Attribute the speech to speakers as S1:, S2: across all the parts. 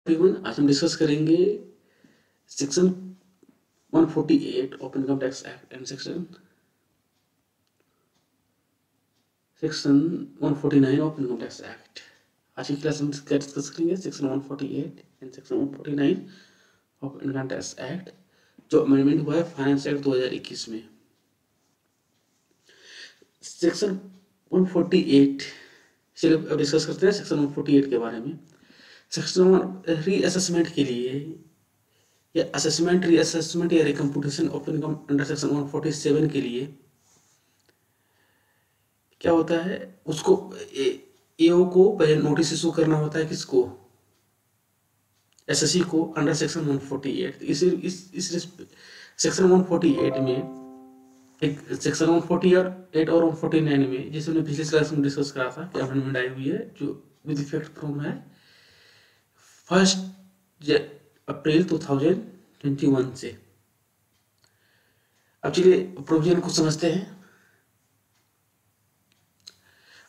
S1: Everyone, आज हम discuss करेंगे section 148 of income tax act and section 149 of income tax act. आज की क्लास में क्या डिस्कस करेंगे? Section 148 and section 149 of income tax act, जो अमेंडमेंट हुआ है फाइनेंस एक्ट 2021 में। सेक्शन 148 चलिए अब डिस्कस करते हैं सेक्शन 148 के बारे में। सेक्शन 1 रीअसेसमेंट के लिए या असेसमेंट, रीअसेसमेंट या रिकम्पुटेशन ऑफ इनकम अंडर सेक्शन 147 के लिए क्या होता है? उसको एओ को पहले नोटिस इशू करना होता है। किसको? एसएससी को, अंडर सेक्शन 148। इस सेक्शन 148 में एक सेक्शन 148 और 149 में, जैसे हमने पिछले क्लास में डिस्कस करा था कि अमेंडमेंट आई हुई है जो विद इफेक्ट फ्रॉम है 1 अप्रैल 2021 से। अब चलिए प्रोविजन को समझते हैं।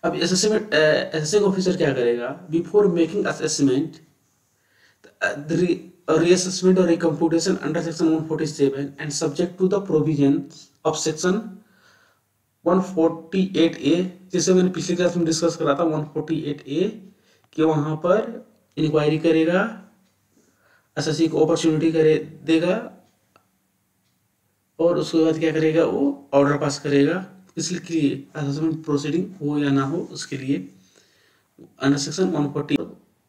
S1: अब असेसिंग ऑफिसर क्या करेगा? बिफोर मेकिंग असेसमेंट, रीअसेसमेंट और recomputation under section 147 and subject to the provision of section 148A, जैसे मैंने पिछली क्लास में डिस्कस करा था 148A, कि वहां पर इंक्वायरी करेगा, एसएससी को अपॉर्चुनिटी देगा और उसके बाद क्या करेगा? वो ऑर्डर पास करेगा। इसके लिए असेसमेंट प्रोसीडिंग हो या ना हो, उसके लिए under section 140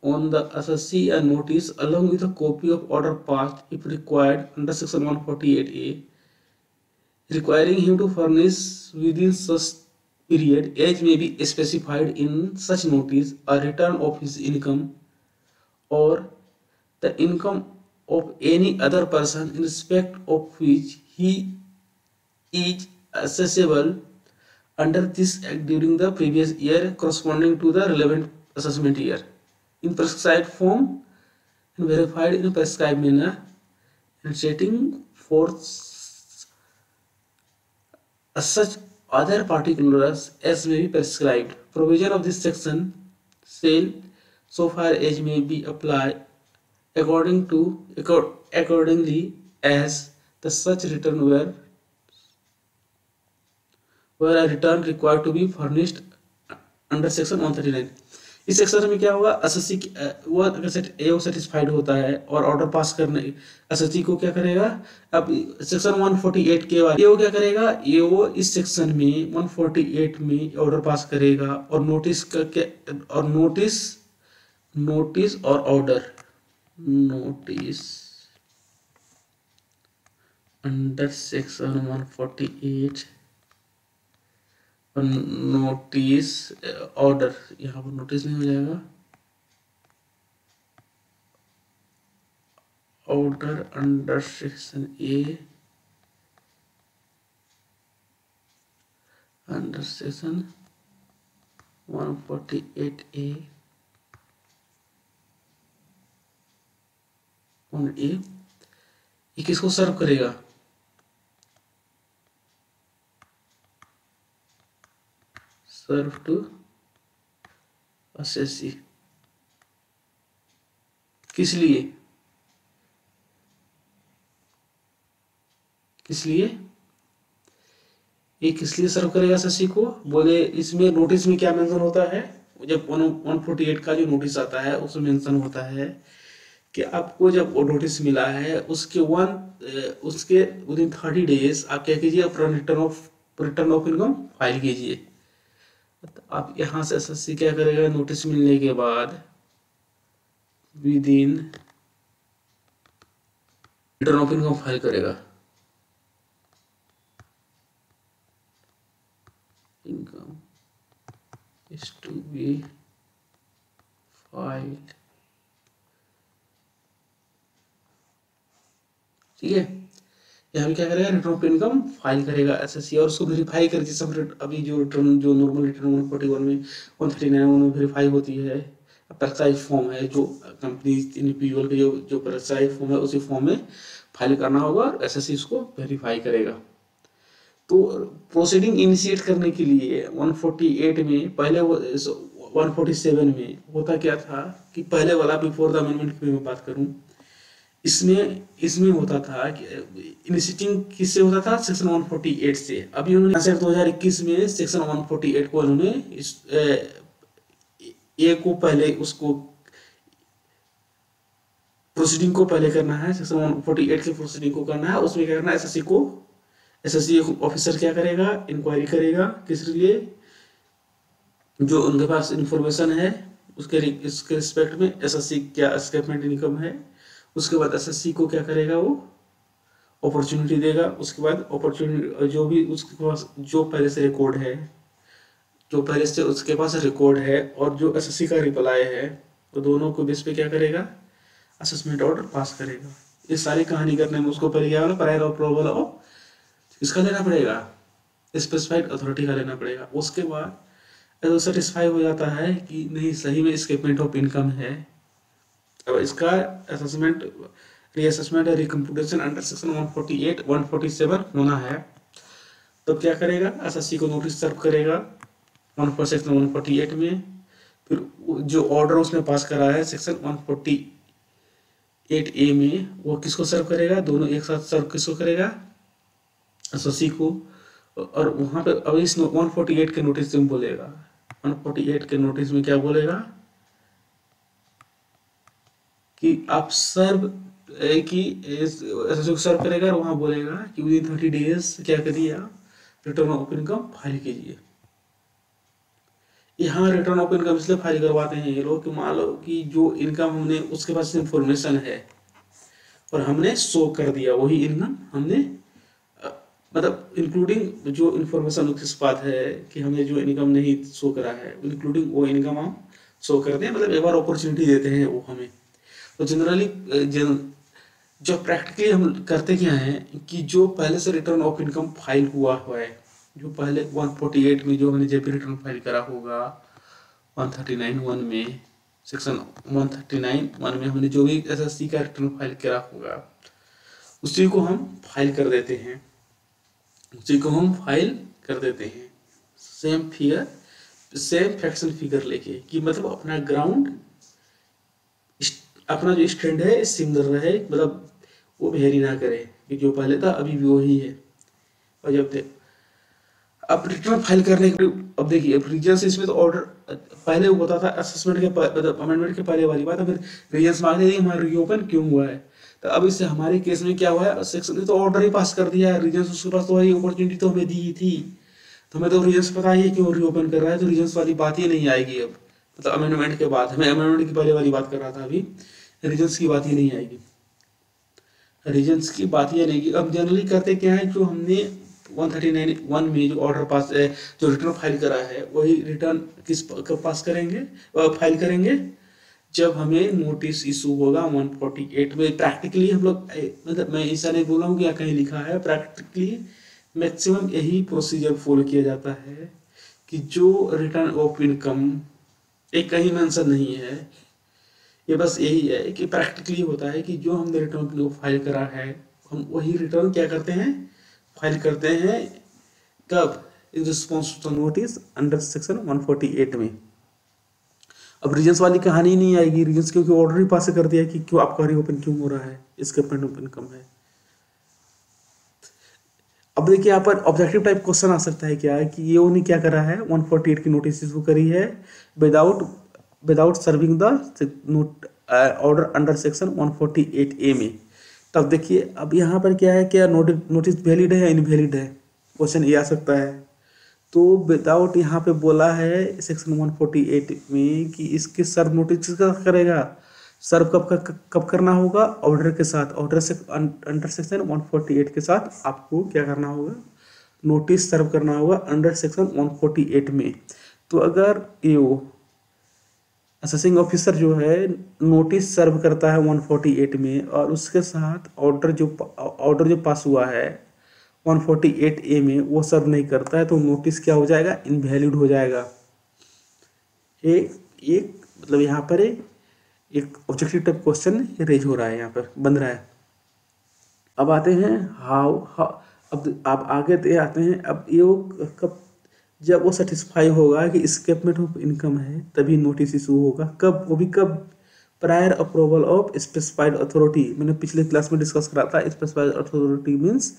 S1: on the assessee a notice along with a copy of order passed if required under section 148A, requiring him to furnish within such period as may be specified in such notice a return of his income or the income of any other person in respect of which he is assessable under this act during the previous year corresponding to the relevant assessment year in prescribed form and verified in a prescribed manner and setting forth such other particulars as may be prescribed. Provision of this section shall so far as may be applied accordingly as the such return were a return required to be furnished under section 139। इस section में क्या होगा? SSC वो अगर एओ satisfied होता है और order pass करने, एसएससी को क्या करेगा? अब सेक्शन 148 के बाद एओ क्या करेगा? एओ इस सेक्शन में 148 में ऑर्डर पास करेगा और नोटिस और order under section 148 notice order, यहाँ पर नोटिस नहीं हो जाएगा, order under section A, under section 148A ये किसको सर्व करेगा? सर्व टू एसएससी। किस लिए? ये किस लिए सर्व करेगा एसएससी को? बोले इसमें नोटिस में क्या मेंशन होता है? जब 148 का जो नोटिस आता है उसमें मेंशन होता है कि आपको जब वो नोटिस मिला है उसके विदिन 30 डेज आप क्या कीजिए? अपना रिटर्न ऑफ इनकम फाइल कीजिए। तो आप यहाँ से एसएससी क्या करेगा? नोटिस मिलने के बाद within return of income file करेगा। Income is to be filed, ठीक है। यहाँ पे क्या करेगा? रिटर्न ऑफ इनकम फाइल करेगा एसएससी और उसको वेरीफाई कर, जैसे अभी जो नॉर्मल रिटर्न 141 में 139 में वेरीफाई होती है, प्रेस्क्राइब फॉर्म है जो कंपनी इंडिविजुअल के जो प्रेस्क्राइब फॉर्म है उसी फॉर्म में फाइल करना होगा और एसएससी उसको वेरीफाई करेगा। तो प्रोसीडिंग इनिशिएट करने के लिए 148 में पहले वो 147 में होता क्या था कि पहले वाला बिफोर द अमेंडमेंट की मैं बात करूं, इसमें होता था कि इनिशिएटिंग किससे होता था, सेक्शन 148 से। अभी उन्होंने 2021 में सेक्शन 148 को उन्होंने इस ए को पहले उसको प्रोसीडिंग को पहले करना है, सेक्शन 148 के प्रोसीडिंग को करना है। उसमें क्या करना है, एसएससी ऑफिसर क्या करेगा, इंक्वायरी करेगा किस लिए, जो उनके पास इंफॉर्मेशन है इसके रिस्पेक्ट में एसएससी क्या एस्केपमेंट इनकम है। उसके बाद एसएससी को क्या करेगा, वो अपॉर्चुनिटी देगा। उसके बाद अपॉर्चुनिटी जो भी उसके पास जो पहले से रिकॉर्ड है, जो पहले से उसके पास रिकॉर्ड है और जो एसएससी का रिप्लाई है, तो दोनों को बेस पे क्या करेगा, असेसमेंट ऑर्डर पास करेगा। ये सारी कहानी करने में उसको पहले क्या होगा, प्रायर अप्रूवल ऑफ इसका लेना पड़ेगा, स्पेसिफाइड अथॉरिटी का लेना पड़ेगा। उसके बाद अगर सेटिस्फाई हो जाता है कि नहीं सही में स्केपमेंट ऑफ इनकम है, अब इसका असेसमेंट रीअसेसमेंट या रिकम्पुटेशन अंडर सेक्शन 148 147 होना है, तब क्या करेगा, एसएससी को नोटिस सर्व करेगा सेक्शन 148 में। फिर जो ऑर्डर उसने पास करा है सेक्शन 148A में, वो किसको सर्व करेगा, दोनों एक साथ सर्व किसको करेगा, एसएससी को। और वहां पे अब इस 148 के नोटिस में बोलेगा, 148 के नोटिस में क्या बोलेगा कि आप सर्व की एसएससी को सर्व करेगा, और वहां बोलेगा कि विदिन 30 डेज क्या करिए, आप रिटर्न ऑफ इनकम फाइल कीजिए। यहाँ रिटर्न ऑफ इनकम इसलिए फाइल करवाते हैं ये लोग कि मान लो कि जो इनकम हमने उसके पास इंफॉर्मेशन है और हमने शो कर दिया, वही इनकम हमने मतलब इंक्लूडिंग जो इन्फॉर्मेशन उसके पास है कि हमें जो इनकम नहीं शो करा है, इंक्लूडिंग वो इनकम हम शो करते हैं, मतलब एक बार अपॉर्चुनिटी देते हैं वो हमें। तो जनरली जो प्रैक्टिकली हम करते क्या है कि जो पहले से रिटर्न ऑफ इनकम फाइल हुआ है, जो पहले 148 में जो हमने जेपी रिटर्न फाइल करा होगा, 139(1) में सेक्शन 139(1) में हमने जो भी एसएससी का रिटर्न फाइल करा होगा, उसी को हम फाइल कर देते हैं, same figure same fraction figure लेके, कि मतलब अपना ग्राउंड अपना जो स्टैंड है सिमिलर रहे, मतलब वो वेरी ना करे कि जो पहले था अभी भी वही है। और जब अब रिटर्न फाइल करने के, अब देखिए रीजन्स इसमें तो ऑर्डर पहले होता था असेसमेंट के मतलब अमेंडमेंट के पहले वाली बात है, फिर रीजन्स मांगते थे हमारा रीओपन क्यों हुआ है। तो अब इससे हमारे केस में क्या हुआ है, सेक्शन ने तो ऑर्डर ही पास कर दिया है, रीजन्स उसके पास तो वही अपॉर्चुनिटी तो हमें दी ही थी, तो हमें तो रीजन्स पता ही है क्यों रीओपन कर रहा है, तो रीजन्स वाली बात ही नहीं आएगी अब, मतलब अमेंडमेंट के बाद। मैं अमेंडमेंट की पहले वाली बात कर रहा था, अभी रीजन्स की बात ही नहीं आएगी, रीजन्स की बात ही नहीं। अब जनरली करते क्या है, जो हमने 139(1) में जो ऑर्डर पास जो रिटर्न फाइल करा है, वही रिटर्न किस पास करेंगे, फाइल करेंगे जब हमें नोटिस इशू होगा 148 में। प्रैक्टिकली हम लोग मतलब मैं ऐसा नहीं बोल रहा हूँ कि यहाँ कहीं लिखा है, प्रैक्टिकली मैक्सिमम यही प्रोसीजर फॉलो किया जाता है कि जो रिटर्न ऑफ इनकम एक कहीं मेंशन नहीं है, ये बस यही है कि प्रैक्टिकली होता है कि जो हमने रिटर्न फाइल करा है, हम वही रिटर्न क्या करते हैं, फाइल करते हैं, कब, in response to notice under section 148 में। अब रीजन्स वाली कहानी नहीं आएगी, रीजन्स क्योंकि ऑर्डर ही पास कर दिया कि क्यों आपका रीओपन क्यों हो रहा है, स्केपमेंट ऑफ इनकम है। अब देखिए यहाँ पर ऑब्जेक्टिव टाइप क्वेश्चन आ सकता है क्या है कि ये उन्हें क्या करा है, 148 की नोटिस इशू करी है without serving the order under section 148A में। तब देखिए अब यहाँ पर क्या है, क्या नोटिस वैलिड है या इनवैलिड है, क्वेश्चन ये आ सकता है। तो विदाउट यहाँ पे बोला है सेक्शन 148 में कि इसके सर्व नोटिस का करेगा, सर्व कब करना होगा, ऑर्डर के साथ, ऑर्डर से अंडर सेक्शन 148 के साथ आपको क्या करना होगा, नोटिस सर्व करना होगा अंडर सेक्शन 148 में। तो अगर ये असेसिंग ऑफिसर जो है नोटिस सर्व करता है 148 में और उसके साथ ऑर्डर जो पास हुआ है 148A में वो सर्व नहीं करता है, तो नोटिस क्या हो जाएगा, इनवैलिड हो जाएगा। एक मतलब यहाँ पर एक ऑब्जेक्टिव टाइप क्वेश्चन रेज हो रहा है, यहाँ पर बन रहा है। अब आते हैं अब आगे आते हैं, अब ये कब जब वो सेटिस्फाई होगा कि स्टेटमेंट ऑफ इनकम है तभी नोटिस इशू होगा। कब? वो भी कब? Prior approval of specified authority. मैंने पिछले क्लास में डिस्कस करा था। स्पेसिफाइड अथॉरिटी मीन्स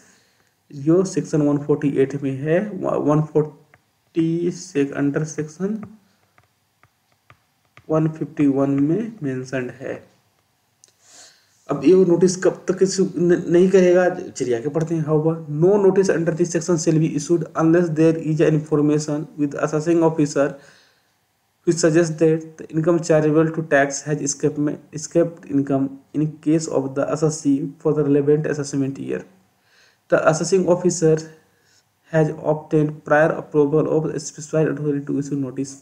S1: जो सेक्शन 148 में है, 140 से अंडर सेक्शन 151 में मेंशन्ड है। अब ये नोटिस कब तक नहीं करेगा, चलिए आगे पढ़ते हैं। However no notice under this section shall be issued unless there is an information with assessing officer which suggests that the income chargeable to tax has escaped income in case of the assessee for the relevant assessment year. The assessing officer has obtained prior approval of a specified authority to issue notice.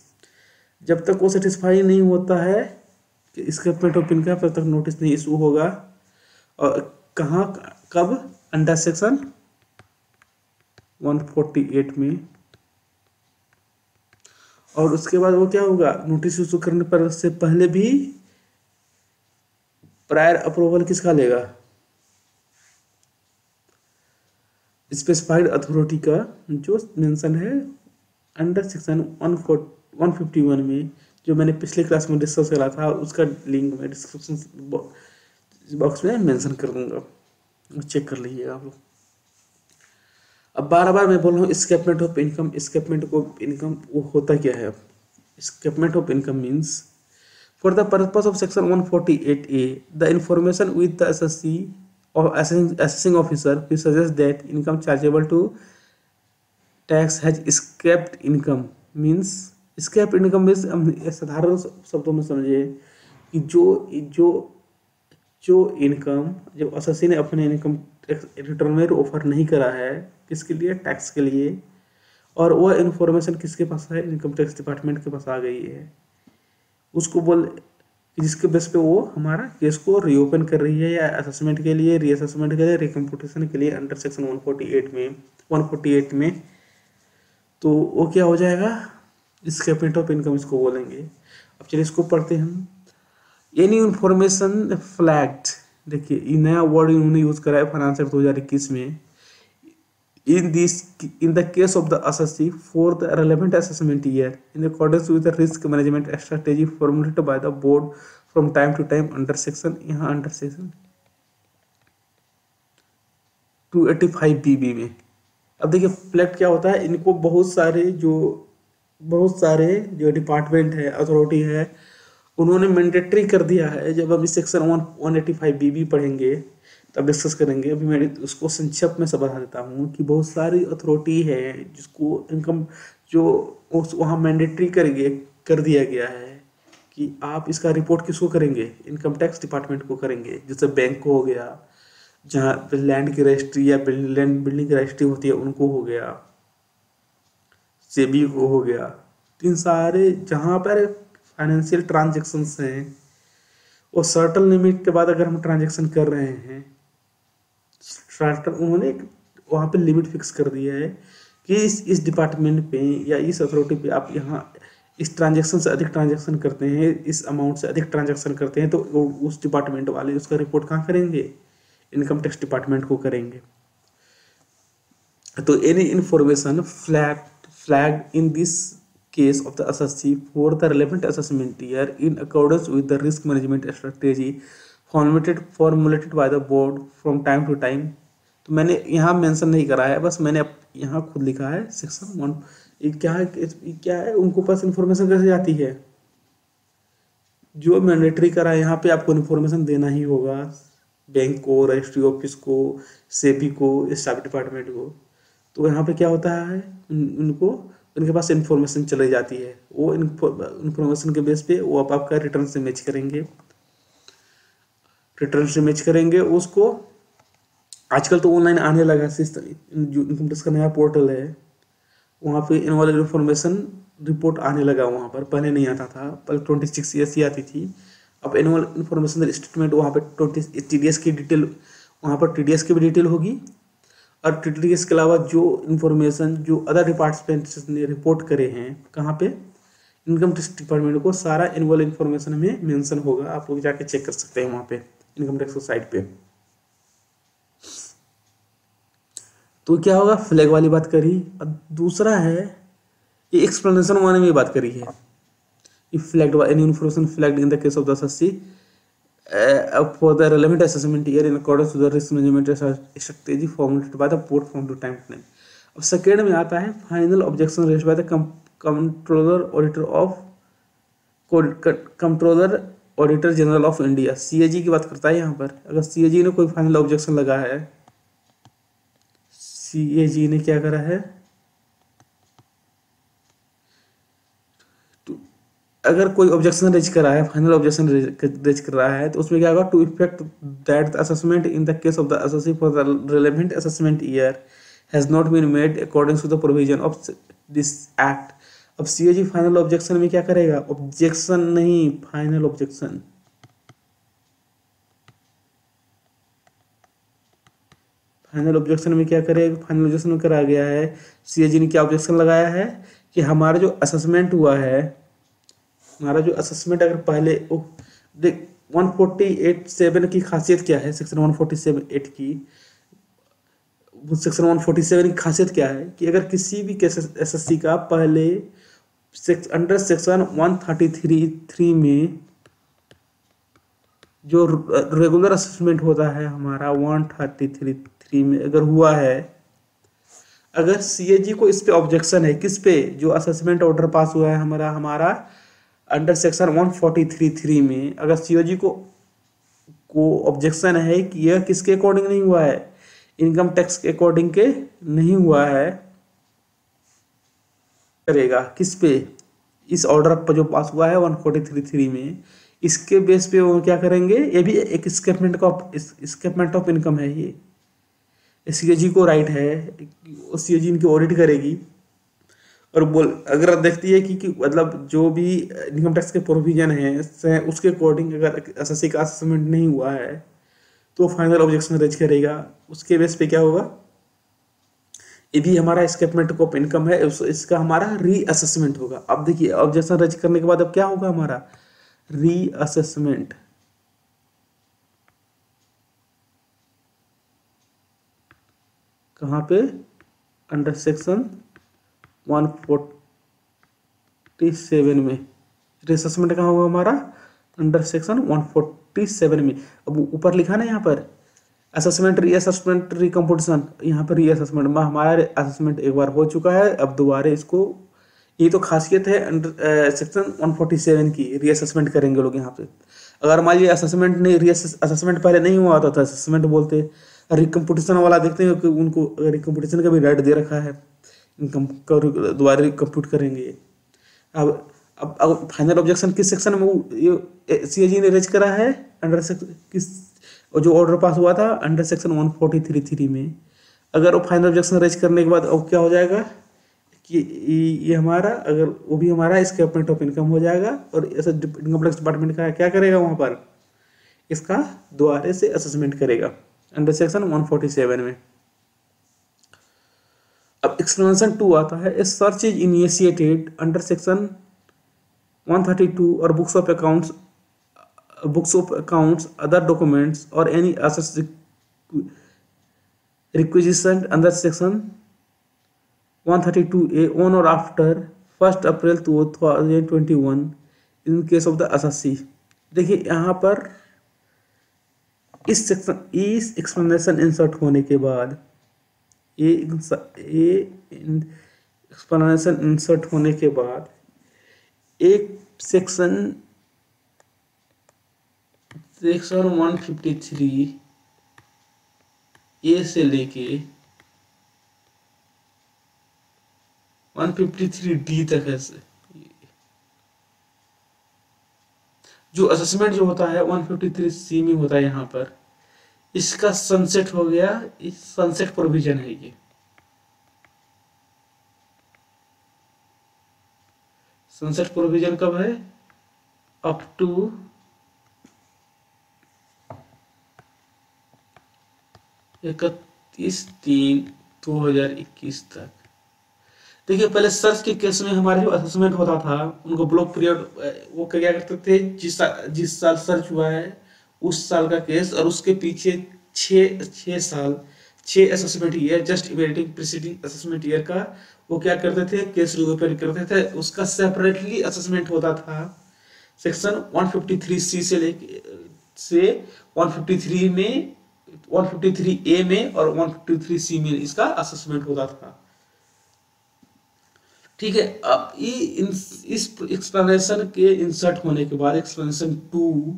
S1: जब तक वो satisfy नहीं होता है कि स्केपमेंट of income, तब तक notice नहीं इशू होगा। और कहाँ, कब? अंडर सेक्शन 148 में। और उसके बाद वो क्या होगा, नोटिस इशू करने पर से पहले भी प्रायर अप्रूवल किसका लेगा? स्पेसिफाइड अथॉरिटी का, जो मेंशन है अंडर सेक्शन 151 में, जो मैंने पिछले क्लास में डिस्कस करा था। उसका लिंक मैं डिस्क्रिप्शन बॉक्स में मेंशन कर दूंगा, चेक कर लीजिएगा आप लोग। अब बार मैं बोल रहा हूँ escapement of income. Escapement of income वो होता क्या है? Escapement of income means for the purpose of section 148A the information with the assessee और assessing officer who suggests that income chargeable to tax has escaped income means escaped income means साधारण शब्दों में समझिए कि जो income जब assessee ने अपने इनकम टैक्स रिटर्न में ऑफर नहीं करा है, किसके लिए? टैक्स के लिए, और वह इन्फॉर्मेशन किसके पास है? इनकम टैक्स डिपार्टमेंट के पास आ गई है। उसको बोल जिसके बेस पे वो हमारा केस को रीओपन कर रही है, या असेसमेंट के लिए, रीअसेसमेंट के लिए, रिकम्पुटेशन के लिए अंडर सेक्शन 148 में। तो वो क्या हो जाएगा? स्केपमेंट ऑफ इनकम इसको बोलेंगे। अब चलिए इसको पढ़ते हैं हम। एनी इन्फॉर्मेशन फ्लैग्ड, देखिए ये नया वर्ड इन्होंने यूज करा है फाइनेंस एक्ट 2021 में। in the case of the assessee for the relevant assessment year in accordance with the risk management strategy formulated by the board from time to time under section, यहाँ under section 285BB में। अब देखिए flag क्या होता है, इनको बहुत सारे जो डिपार्टमेंट है, अथॉरिटी है, उन्होंने मैंडेटरी कर दिया है। जब हम इस सेक्शन 185BB पढ़ेंगे तब डिस्कस करेंगे। अभी मैं उसको संक्षेप में बता देता हूँ कि बहुत सारी अथॉरिटी है जिसको इनकम जो वहाँ मैंडेटरी कर दिया गया है कि आप इसका रिपोर्ट किसको करेंगे? इनकम टैक्स डिपार्टमेंट को करेंगे। जैसे बैंक को हो गया, जहाँ पे लैंड की रजिस्ट्री या बिल्डिंग की रजिस्ट्री होती है उनको हो गया, सेबी को हो गया। इन सारे जहाँ पर फाइनेंशियल ट्रांजेक्शन्स हैं, वो सर्टन लिमिट के बाद अगर हम ट्रांजेक्शन कर रहे हैं, उन्होंने वहाँ पे लिमिट फिक्स कर दिया है कि इस डिपार्टमेंट पे या इस अथॉरिटी पे आप यहाँ इस ट्रांजेक्शन से अधिक ट्रांजेक्शन करते हैं, इस अमाउंट से अधिक ट्रांजेक्शन करते हैं, तो उस डिपार्टमेंट वाले उसका रिपोर्ट कहाँ करेंगे? इनकम टैक्स डिपार्टमेंट को करेंगे। तो any information flag in this case of the assessee for the relevant assessment year in accordance with the risk management strategy formulated by the board from time to time। तो मैंने यहाँ mention नहीं करा है, बस मैंने यहाँ खुद लिखा है सेक्शन 1। ये क्या है उनको पास इन्फॉर्मेशन कैसे जाती है? जो मैंडेटरी करा है यहाँ पे आपको इन्फॉर्मेशन देना ही होगा, बैंक को, रजिस्ट्री ऑफिस को, सेबी को, स्टाफ डिपार्टमेंट को। तो यहाँ पे क्या होता है, उनके पास इन्फॉर्मेशन चली जाती है। वो इन्फॉर्मेशन के बेस पे वो आपका रिटर्न से मैच करेंगे उसको। आजकल तो ऑनलाइन आने लगा सिस्टम, जो इनकम टैक्स का नया पोर्टल है, वहाँ पे इनवॉल्व इन्फॉर्मेशन रिपोर्ट आने लगा। वहाँ पर पहले नहीं आता था, पहले 26 ईयर्स ही आती थी। अब एनुअल इन्फॉर्मेशन स्टेटमेंट वहाँ पर TDS की डिटेल, वहाँ पर TDS की भी डिटेल होगी, और TDS के अलावा जो इन्फॉर्मेशन जो अदर डिपार्टमेंट्स ने रिपोर्ट करे हैं, कहाँ पे? इनकम टैक्स डिपार्टमेंट को सारा इनवॉल्व इन्फॉर्मेशन में मेंशन होगा। आप लोग जाके चेक कर सकते हैं वहाँ पे इनकम टैक्स साइट पे। तो क्या होगा, फ्लैग वाली बात करी। अब दूसरा है ये एक्सप्लेनेशन 1 में बात करी है। If flagged by any information flagged in the case of the SSC for the relevant assessment year in accordance with the risk management strategy formulated by the board from the time to time। अब second में आता है final objection raised by the controller auditor of controller auditor general of India, CAG की बात करता है यहाँ पर। अगर सीएजी ने कोई फाइनल ऑब्जेक्शन लगा है, सीएजी ने क्या करा है, अगर कोई ऑब्जेक्शन रेज करा है, फाइनल ऑब्जेक्शन रेज कर रहा है, तो उसमें क्या होगा, to effect that assessment in the case of the SSC for the relevant assessment year has not been made according to the provision of this act. अब सीएजी फाइनल ऑब्जेक्शन में क्या करेगा, ऑब्जेक्शन नहीं, फाइनल ऑब्जेक्शन, फाइनल ऑब्जेक्शन में क्या करेगा, final objection में करा गया है, सीएजी ने क्या ऑब्जेक्शन लगाया है कि हमारा जो असेसमेंट हुआ है, हमारा जो असेसमेंट अगर पहले देख 148(7) की खासियत क्या है, सेक्शन 147(8) की, सेक्शन 147 की खासियत क्या है कि अगर किसी भी केस एसएससी का पहले अंडर सेक्शन 133(3) में जो रेगुलर असेसमेंट होता है हमारा 133(3) में अगर हुआ है, अगर सीएजी को इस पे ऑब्जेक्शन है, किस पे, जो असेसमेंट ऑर्डर पास हुआ है हमारा अंडर सेक्शन 143(3) में, अगर सीओजी को ऑब्जेक्शन है कि यह किसके अकॉर्डिंग नहीं हुआ है, इनकम टैक्स के अकॉर्डिंग के नहीं हुआ है, करेगा किस पे, इस ऑर्डर पर जो पास हुआ है 143(3) में, इसके बेस पे वो क्या करेंगे, ये भी एक स्केपमेंट ऑफ इनकम है, ये सीओजी को राइट है, सीओजी इनकी ऑडिट करेगी और अगर देखती है कि मतलब जो भी इनकम टैक्स के प्रोविजन है उसके अकॉर्डिंग अगर एसएससी का असेसमेंट नहीं हुआ है तो फाइनल ऑब्जेक्शन रेज करेगा। उसके बेस पे क्या होगा, ये भी हमारा स्टेटमेंट ऑफ इनकम है, इसका हमारा रीअसेसमेंट होगा। अब देखिए ऑब्जेक्शन रेज करने के बाद अब क्या होगा, हमारा रीअसेसमेंट, कहाँ पे, अंडर सेक्शन 147 में रीअसेसमेंट कहाँ होगा हमारा, अंडर सेक्शन 147 में। अब ऊपर लिखा ना यहाँ पर असेसमेंट रीअसेसमेंट रिकम्पोजिशन, यहाँ पर रीअसेसमेंट में हमारा असेसमेंट एक बार हो चुका है, अब दोबारा इसको, ये तो खासियत है अंडर सेक्शन 147 की, रीअसेसमेंट करेंगे लोग यहाँ पे। अगर मान लीजिए असेसमेंट नहीं, असेसमेंट पहले नहीं हुआ था असेसमेंट बोलते, रिकम्पोजिशन वाला देखते हैं कि उनको रिकम्पोजिशन का भी राइट दे रखा है, इनकम दोबारा कंप्यूट करेंगे। अब फाइनल ऑब्जेक्शन किस सेक्शन में ये सीएजी ने रेज करा है, अंडर सेक्शन किस, जो ऑर्डर पास हुआ था अंडर सेक्शन 143(3) में। अगर वो फाइनल ऑब्जेक्शन रेज करने के बाद अब क्या हो जाएगा कि ये हमारा, अगर वो भी हमारा स्टेटमेंट ऑफ इनकम हो जाएगा और ऐसा इनकम टैक्स डिपार्टमेंट का क्या करेगा, वहाँ पर इसका दोबारा से असेसमेंट करेगा अंडर सेक्शन 147 में। अब एक्सप्लेनेशन 2 आता है, a search is initiated under section 132 और books of accounts other documents और any assets requisitioned under section 132A on or after 1 April 2021 in case of the SSC। देखिए यहाँ पर इस सेक्शन, इस एक्सप्लेनेशन इंसर्ट होने के बाद, ये एक्सप्लेनेशन इंसर्ट होने के बाद एक सेक्शन 153A से लेके 153D तक है, जो असेसमेंट जो होता है 153C में होता है यहाँ पर, इसका सनसेट हो गया, इस सनसेट प्रोविजन है ये। सनसेट प्रोविजन कब है, अप टू 31/3/2021 तक। देखिए पहले सर्च के केस में हमारे जो असेसमेंट होता था उनको ब्लॉक पीरियड, वो क्या करते थे, जिस साल सर्च हुआ है उस साल का केस और उसके पीछे 6 6 असेसमेंट ईयर जस्ट इमेरिटिंग प्रीसीडिंग असेसमेंट ईयर का वो क्या करते थे, केस रिओपन करते थे, उसका सेपरेटली असेसमेंट होता था। सेक्शन 153 सी से लेके से 153 में 153 ए में और 153 सी में इसका असेसमेंट होता था। ठीक है, अब इस एक्सप्लेनेशन के इंसर्ट होने के बाद एक्सप्लेनेशन 2,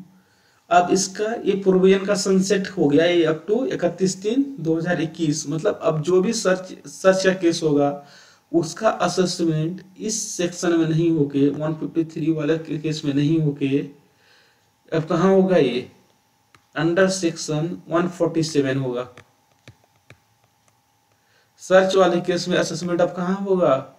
S1: अब इसका ये प्रोविजन का सनसेट हो गया ये अप टू 31/3/2021। मतलब अब जो भी सर्च का केस होगा उसका असेसमेंट इस सेक्शन में नहीं होके 153 वाले के केस में नहीं होके अब कहाँ होगा, ये अंडर सेक्शन 147 होगा। सर्च वाले केस में असेसमेंट अब कहाँ होगा,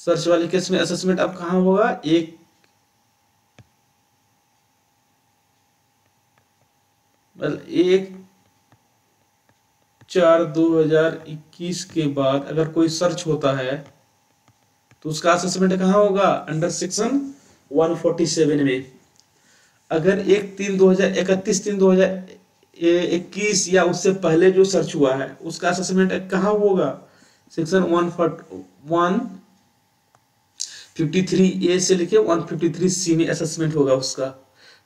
S1: सर्च वाले केस में असेसमेंट अब कहाँ होगा, 1/4/2021 के बाद अगर कोई सर्च होता है तो उसका असेसमेंट कहाँ होगा, अंडर सेक्शन 147 में। अगर 31/3/2021 या उससे पहले जो सर्च हुआ है उसका असेसमेंट कहाँ होगा, सेक्शन 153A से लेके 153C में असेसमेंट होगा उसका।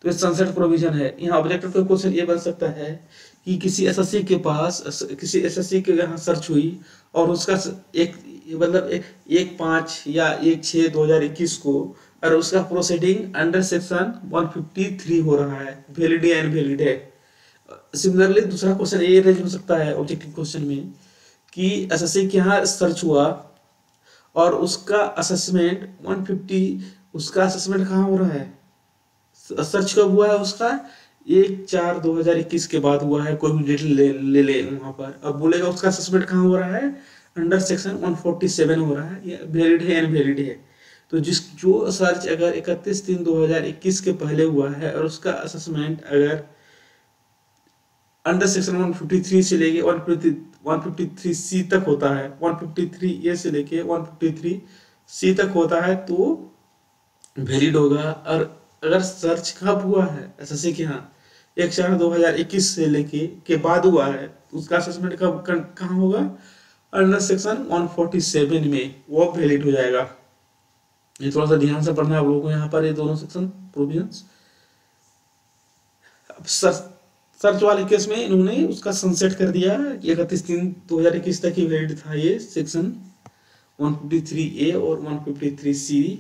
S1: तो ये सनसेट प्रोविजन है। यहाँ ऑब्जेक्टिव का क्वेश्चन ये बन सकता है कि किसी एसएससी के पास किसी एसएससी के यहाँ सर्च हुई और उसका एक मतलब 1/5 या 1/6/2021 को और उसका प्रोसीडिंग अंडर सेक्शन 153 हो रहा है, वैलिड या इनवैलिड है। सिमिलरली दूसरा क्वेश्चन ये रेज हो सकता है ऑब्जेक्टिव क्वेश्चन में कि एसएससी के यहाँ सर्च हुआ और उसका असेसमेंट 150, उसका असेसमेंट कहाँ हो रहा है, सर्च कब हुआ है उसका 1/4/2021 के बाद हुआ है, कोई भी डेट ले वहां पर। अब बोलेगा उसका असेसमेंट कहाँ हो रहा है, अंडर सेक्शन 147 हो रहा है, ये वैलिड है इनवैलिड है। तो जो सर्च अगर 31/3/2021 के पहले हुआ है और उसका असेसमेंट अगर अंडर सेक्शन 153 से लेके 153C तक होता है, 153A से लेके 153C तक होता है तो वैलिड होगा। और अगर सर्च कब हुआ है एसएससी के यहाँ 1/4/2021 से लेके के बाद हुआ है तो उसका असेसमेंट कब कहाँ होगा, अंडर सेक्शन 147 में, वो वैलिड हो जाएगा। ये थोड़ा सा ध्यान से पढ़ना है आप लोगों को यहाँ पर ये दोनों सेक्शन प्रोविजंस। सर्च वाले केस में इन्होंने उसका सनसेट कर दिया कि 31/3/2021 तक ही वैलिड था ये सेक्शन 153A और 153C।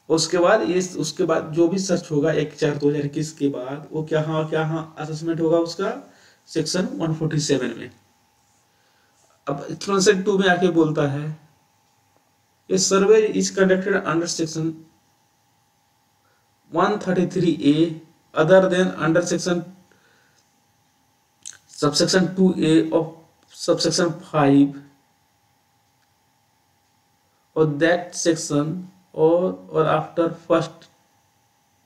S1: उसके बाद जो भी सर्च होगा 1/4/2021 के बाद वो क्या असेसमेंट होगा उसका सेक्शन 147 में। अब एक्सप्लेनेशन 2 में आके बोलता है ये सर्वे is conducted under section 133A other than under section subsection 2A of subsection 5 or that section or after 1st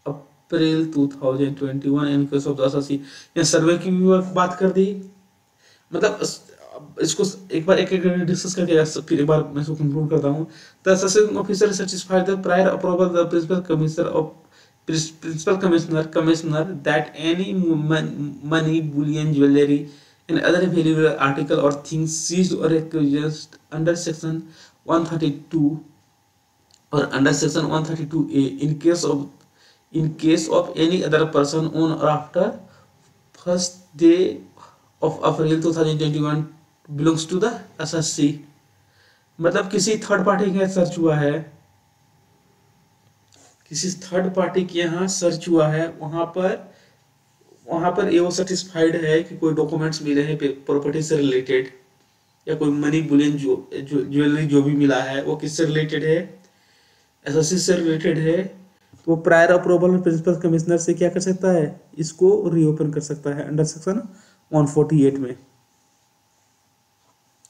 S1: April 2021 in case of the SSC. यहाँ सर्वे की भी बात कर दी, मतलब इसको एक बार एक डिस्कस करके फिर एक बार मैं इसको कंक्लूड करता हूँ। The assessing officer satisfied the prior approval the principal commissioner that any money bullion jewellery and other valuable article or things seized or acquiesced under section 132 or under section 132A in case of any other person on or after 1st day of April 2021 belongs to the SSC। मतलब किसी third party के search हुआ है, किसी third party के यहाँ search हुआ है, वहां पर ये वो सेटिस्फाइड है कि कोई डॉक्यूमेंट्स मिले हैं प्रॉपर्टी से रिलेटेड या कोई मनी बुलियन ज्वेलरी जो भी मिला है वो किससे रिलेटेड है, एसएससी से रिलेटेड है, तो प्रायर अप्रूवल प्रिंसिपल कमिश्नर से क्या कर सकता है, इसको रीओपन कर सकता है अंडर सेक्शन 148 में।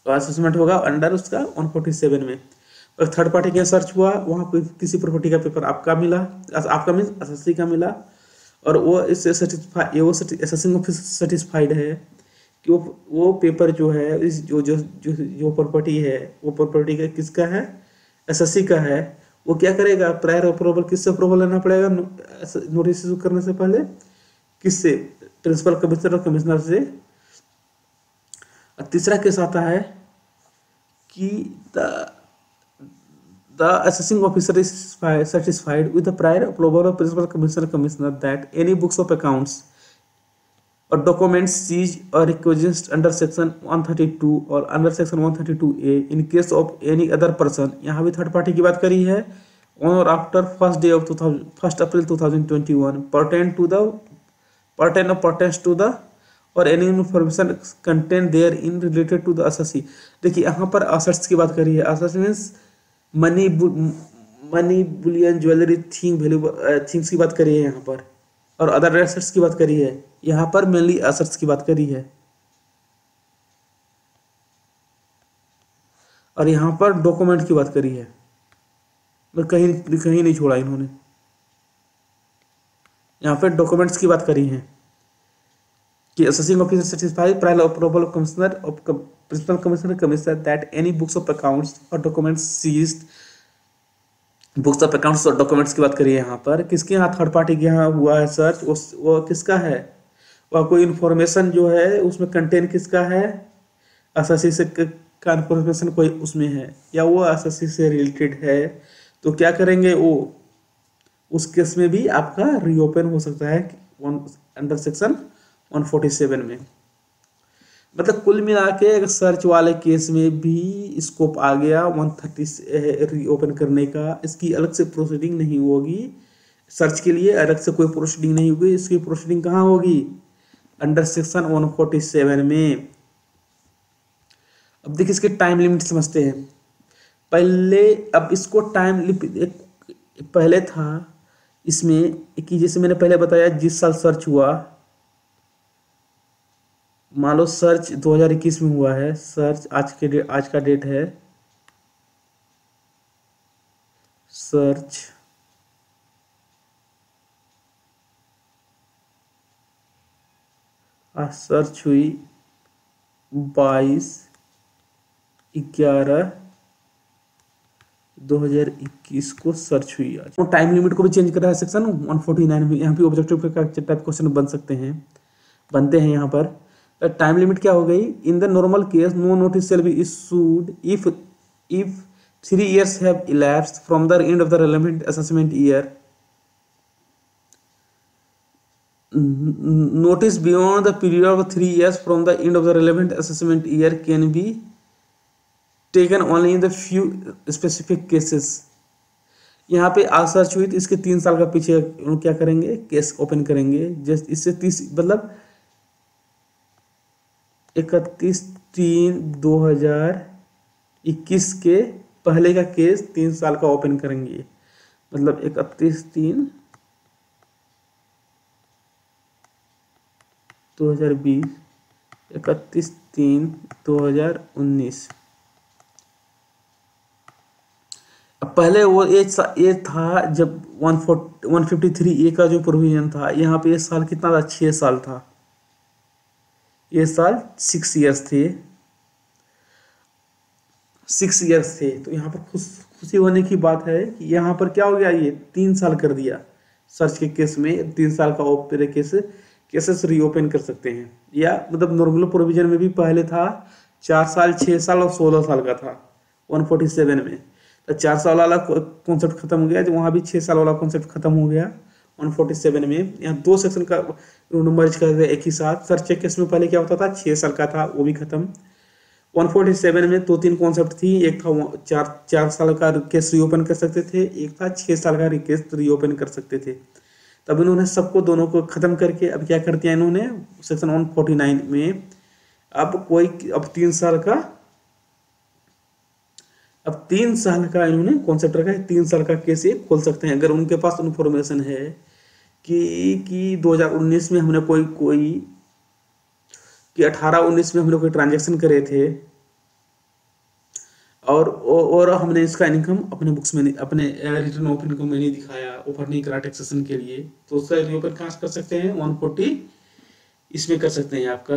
S1: तो असेसमेंट होगा अंडर उसका 147 में। और थर्ड पार्टी का सर्च हुआ, वहां कोई किसी प्रॉपर्टी का पेपर आपका मीन्स एसएससी का मिला और वो इससे असेसिंग ऑफिसर सेटिस्फाइड है कि वो पेपर जो है इस जो प्रॉपर्टी है वो प्रॉपर्टी का किसका है, एसएससी का है। वो क्या करेगा, प्रायर अप्रूवल किससे अप्रूवल लेना पड़ेगा नोटिस इशू करने से पहले, किससे, प्रिंसिपल कमिश्नर और कमिश्नर से तीसरा केस आता है कि the assessing officer is satisfied with the prior approval of principal commissioner that any books of accounts or documents seized or requisitioned under section 132 or under section 132A in case of any other person, यहाँ भी third party की बात करी है, on or after first April 2021 pertains to the और any information contained there in related to the assessee। देखिए यहाँ पर assets की बात करी है। assets means money bullion jewellery things की बात करी है यहाँ पर, और अदर एसेट्स की बात करी है। यहाँ पर मेनली एसेट्स की बात करी है, और यहाँ पर डॉक्यूमेंट की बात करी है। मैं कहीं नहीं छोड़ा इन्होंने, यहाँ पे डॉक्यूमेंट्स की बात करी है कि assessing officer satisfied prior approval of principal commissioner that any books of accounts or documents seized, books of accounts और डॉक्यूमेंट्स की बात करिए। यहाँ पर किसके यहाँ थर्ड पार्टी के यहाँ हुआ है सर्च, वो किसका है, वह कोई इन्फॉर्मेशन जो है उसमें कंटेन किसका है, एसएससी से का इन्फॉर्मेशन कोई उसमें है या वो एसएससी से रिलेटेड है, तो क्या करेंगे वो उस केस में भी आपका रीओपन हो सकता है अंडर सेक्शन 147 में। मतलब कुल मिला के सर्च वाले केस में भी स्कोप आ गया 130 रीओपन करने का। इसकी अलग से प्रोसीडिंग नहीं होगी, सर्च के लिए अलग से कोई प्रोसीडिंग नहीं होगी। इसकी प्रोसीडिंग कहाँ होगी, अंडर सेक्शन 147 में। अब देखिए इसके टाइम लिमिट समझते हैं पहले। अब इसको टाइम लिमिट पहले था इसमें कि जैसे मैंने पहले बताया जिस साल सर्च हुआ, मान लो सर्च 2021 में हुआ है, सर्च आज का डेट है, सर्च सर्च हुई 22/11/2021 को सर्च हुई। आज वो टाइम लिमिट को भी चेंज करा है सेक्शन 149 में। यहाँ पे ऑब्जेक्टिव टाइप क्वेश्चन बनते हैं यहाँ पर। टाइम लिमिट क्या हो गई, in the normal case no notice shall be issued if 3 years have elapsed from the end of the relevant assessment year. Notice beyond the period of 3 years from the end of the relevant assessment year can be taken only in the few specific cases। यहाँ पे आज search हुई तो इसके 3 साल का पीछे क्या करेंगे, केस ओपन करेंगे। जस्ट इससे 30 मतलब 31/3/2021 के पहले का केस 3 साल का ओपन करेंगे। मतलब 31/3/2020, 31/3/2019। अब पहले वो ये था जब 153A का जो प्रोविजन था, यहाँ पे ये साल कितना था, 6 साल था। ये साल 6 years थे, 6 years थे। तो यहाँ पर खुशी होने की बात है कि यहाँ पर क्या हो गया, ये 3 साल कर दिया। सर्च के केस में 3 साल का केसेस रीओपन कर सकते हैं। या मतलब नॉर्मल प्रोविजन में भी पहले था 4 साल, 6 साल और 16 साल का था 147 में। तो 4 साल वाला कॉन्सेप्ट खत्म हो गया, जो वहाँ भी 6 साल वाला कॉन्सेप्ट खत्म हो गया 147 में। यहाँ 2 सेक्शन का मर्ज कर दिया एक ही साथ। सर्च के केस में पहले क्या होता था, 6 साल का था, वो भी खत्म। 147 में 2-3 कॉन्सेप्ट थी, एक था 4 साल का केस रीओपन कर सकते थे, एक था 6 साल का केस रीओपन कर सकते थे। तब इन्होंने सबको दोनों को खत्म करके अब क्या कर दिया इन्होंने सेक्शन 149 में, अब 3 साल का इन्होंने कॉन्सेप्ट रखा है। 3 साल का केस ये खोल सकते हैं अगर उनके पास इन्फॉर्मेशन है कि 2019 में हमने कि 18-19 में हमने कोई ट्रांजैक्शन करे थे और हमने इसका इनकम अपने बुक्स में अपने रिटर्न ऑफ इनकम में नहीं दिखाया, ऑफर नहीं करा टैक्सेशन के लिए, तो उसका रीओपन कहाँ कर सकते हैं, 140 इसमें कर सकते हैं। आपका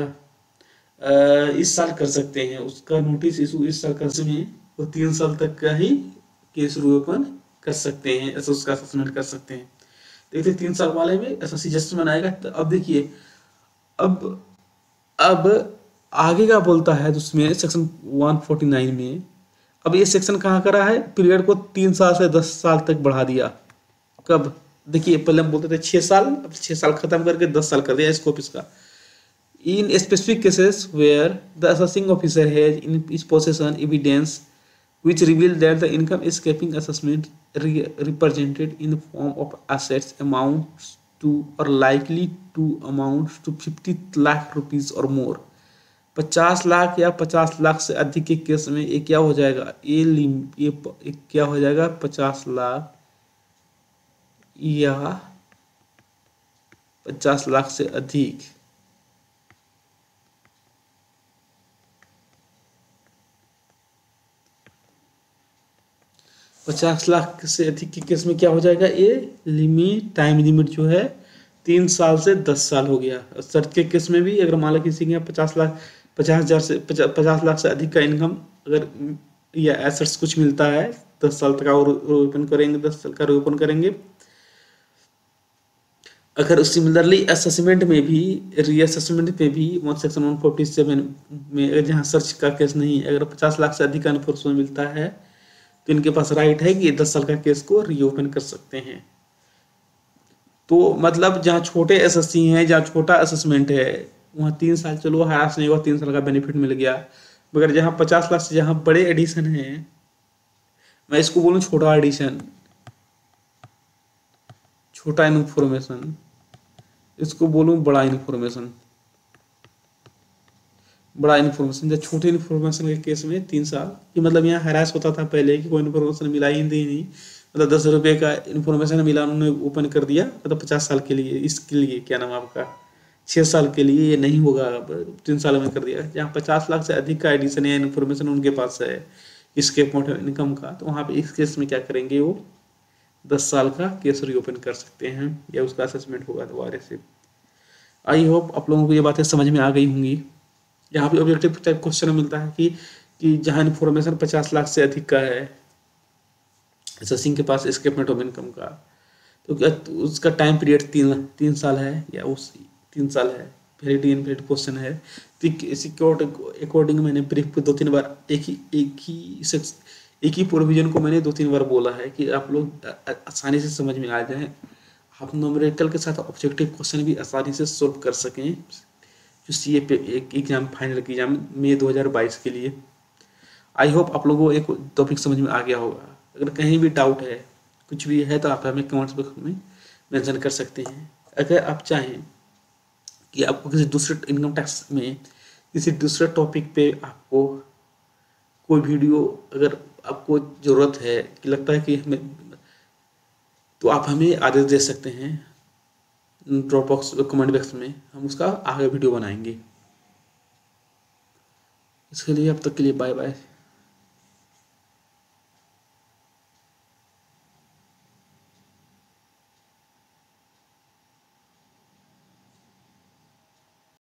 S1: इस साल कर सकते हैं, उसका नोटिस इशू इस साल कर में, वो 3 साल तक का ही केस रीओपन कर सकते हैं, ऐसा उसका असेसमेंट कर सकते हैं। देखते 3 साल वाले में ऐसा जस्टिसमेंट आएगा। तो अब देखिए अब आगे का बोलता है उसमें सेक्शन 149 में, अब ये सेक्शन कहाँ करा है, पीरियड को 3 साल से 10 साल तक बढ़ा दिया। कब, देखिए पहले हम बोलते थे 6 साल, अब 6 साल खत्म करके 10 साल कर दिया स्कोप इसका। In specific cases where the assessing officer has in his possession evidence which reveal that the income escaping assessment represented in the form of assets amounts to or likely to amount to 50 lakh rupees और मोर, 50 लाख या 50 लाख से अधिक के case में ये क्या हो जाएगा, ये क्या हो जाएगा, 50 लाख या 50 लाख से अधिक, 50 लाख से अधिक के केस में क्या हो जाएगा, ये टाइम लिमिट जो है 3 साल से 10 साल हो गया। शर्त के केस में भी अगर मान लो किसी के 50 से 50 लाख से अधिक का इनकम अगर या एसेट्स कुछ मिलता है 10 साल तक और ओपन करेंगे, 10 साल का ओपन करेंगे। अगर सिमिलरली असेसमेंट में भी रीअसेसमेंट पे भी सेक्शन 147 में अगर जहाँ सर्च का केस नहीं है, अगर 50 लाख से अधिक का इन्फोर्समेंट मिलता है तो इनके पास राइट है कि 10 साल का केस को रीओपन कर सकते हैं। तो मतलब जहाँ छोटे एसएससी हैं, जहाँ छोटा असेसमेंट है, वहाँ 3 साल चलो हरास नहीं हुआ, 3 साल का बेनिफिट मिल गया। मगर जहाँ 50 लाख से जहाँ बड़े एडिशन हैं, मैं इसको बोलूँ छोटा एडिशन, छोटा इन्फॉर्मेशन, इसको बोलूँ बड़ा इन्फॉर्मेशन, बड़ा इन्फॉर्मेशन। जब छोटे इन्फॉर्मेशन के केस में 3 साल, ये मतलब यहाँ हरास होता था पहले कि कोई इन्फॉर्मेशन मिला ही नहीं, मतलब 10 रुपये का इन्फॉर्मेशन मिला, उन्होंने ओपन कर दिया, मतलब 50 साल के लिए, इसके लिए क्या नाम आपका 6 साल के लिए ये नहीं होगा, 3 साल में कर दिया। जहाँ 50 लाख से अधिक का एडिशन या इन्फॉर्मेशन उनके पास है इसके अमाउंट इनकम का, तो वहाँ पे इस केस में क्या करेंगे, वो 10 साल का केस रीओपन कर सकते हैं या उसका असेसमेंट होगा दोबारा से। आई होप आप लोगों को ये बातें समझ में आ गई होंगी। यहाँ पे ऑब्जेक्टिव टाइप क्वेश्चन मिलता है कि जहाँ इन्फॉर्मेशन 50 लाख से अधिक का है असेसिंग के पास एस्केपमेंट ऑफ इनकम का, तो क्या उसका टाइम पीरियड 3 साल है या उस 3 साल है, वैलिड इनवैलिड क्वेश्चन है। तो इसी के अकॉर्डिंग मैंने ब्रीफ पे 2-3 बार एक ही प्रोविजन को मैंने 2-3 बार बोला है कि आप लोग आसानी से समझ में आ जाए, आप न्यूमेरिकल के साथ ऑब्जेक्टिव क्वेश्चन भी आसानी से सोल्व कर सकें जो सीए पे एक एग्जाम फाइनल एग्जाम मई 2022 के लिए। आई होप आप लोगों को एक टॉपिक समझ में आ गया होगा। अगर कहीं भी डाउट है, कुछ भी है, तो आप हमें कमेंट्स बॉक्स में मेंशन कर सकते हैं। अगर आप चाहें कि आपको किसी दूसरे इनकम टैक्स में किसी दूसरे टॉपिक पे आपको कोई वीडियो अगर आपको ज़रूरत है कि लगता है कि हमें, तो आप हमें आदेश दे सकते हैं ड्रॉप बॉक्स कमेंट बॉक्स में, हम उसका आगे वीडियो बनाएंगे। इसके लिए अब तक के लिए बाय बाय।